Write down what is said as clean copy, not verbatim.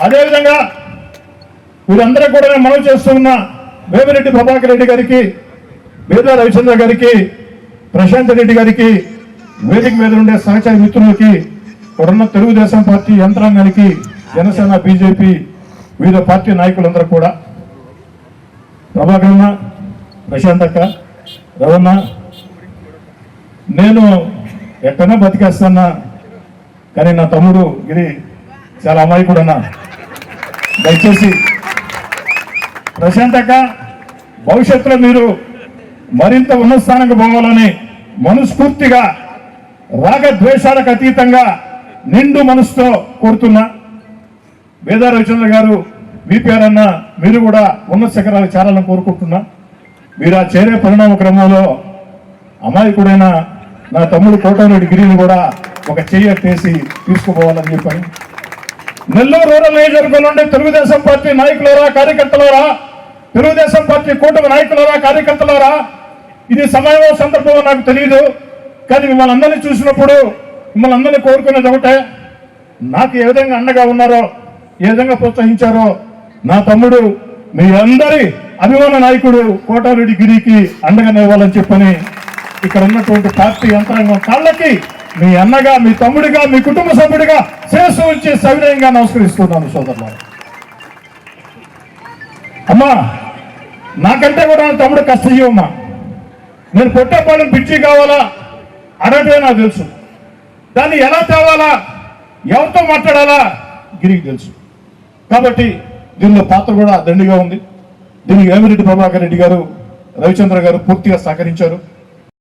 అదేవిధంగా వీరందరూ కూడా నేను మనవి చేస్తున్న వేమిరెడ్డి ప్రభాకర్ రెడ్డి గారికి, బీదా రవిచంద్ర గారికి, ప్రశాంత్ రెడ్డి గారికి, వేదిక మీద ఉండే సహచార మిత్రులకి, ఇక్కడున్న తెలుగుదేశం పార్టీ యంత్రాంగానికి, జనసేన, బీజేపీ వివిధ పార్టీ నాయకులందరూ కూడా, ప్రభాకరన్న, ప్రశాంత్ అక్క, రవణ, నేను ఎక్కడన్నా బతికేస్తున్నా, కానీ నా తమ్ముడు గిరి చాలా అమాయకుడన్నా, దయచేసి ప్రశాంత్ అక్క భవిష్యత్తులో మీరు మరింత ఉన్నత స్థానానికి పోవాలని మనస్ఫూర్తిగా రాగద్వేషాలకు అతీతంగా నిండు మనసుతో కోరుతున్నా. బీదా రవిచంద్ర గారు, విపిఆర్ అన్న, మీరు కూడా ఉన్నత శిఖరాలు చేరాలని కోరుకుంటున్నా. మీరు ఆ చేరే పరిణామ క్రమంలో అమాయకుడైన నా తమ్ముడు కోటమిరెడ్డి గిరిని కూడా ఒక చెయ్యేసి తీసుకుపోవాలని చెప్పాను. నెల్లూరు రూరల్ నియోజకవర్గంలో ఉండే తెలుగుదేశం పార్టీ నాయకులరా, కార్యకర్తలరా, తెలుగుదేశం పార్టీ కూటమి నాయకులరా, కార్యకర్తలరా, ఇది సమయమో సందర్భమో నాకు తెలియదు, కానీ మిమ్మల్ని అందరినీ చూసినప్పుడు మిమ్మల్ని అందరినీ కోరుకునేది ఒకటే, నాకు ఏ విధంగా అండగా ఉన్నారో, ఏ విధంగా ప్రోత్సహించారో నా తమ్ముడు మీ అందరి అభిమాన నాయకుడు కోటారెడ్డి గిరికి అండగా నివ్వాలని చెప్పని ఇక్కడ ఉన్నటువంటి పార్టీ యంత్రాంగం కాళ్ళకి మీ అన్నగా, మీ తమ్ముడిగా, మీ కుటుంబ సభ్యుడిగా శిరస్సు ఉంచి సవినయంగా నమస్కరిస్తున్నాను సోదరులారా. అమ్మా, నాకంటే కూడా నా తమ్ముడు కష్టజీవమ్మా. నేను పొట్టేపాలెం పిచ్చి కావాలా అడగటమే నాకు తెలుసు. దాన్ని ఎలా తేవాలా, ఎవరితో మాట్లాడాలా గిరికి తెలుసు. కాబట్టి దీనిలో పాత్ర కూడా దండిగా ఉంది. దీనికి వేమిరెడ్డి ప్రభాకర్ రెడ్డి గారు, రవిచంద్ర గారు పూర్తిగా సహకరించారు.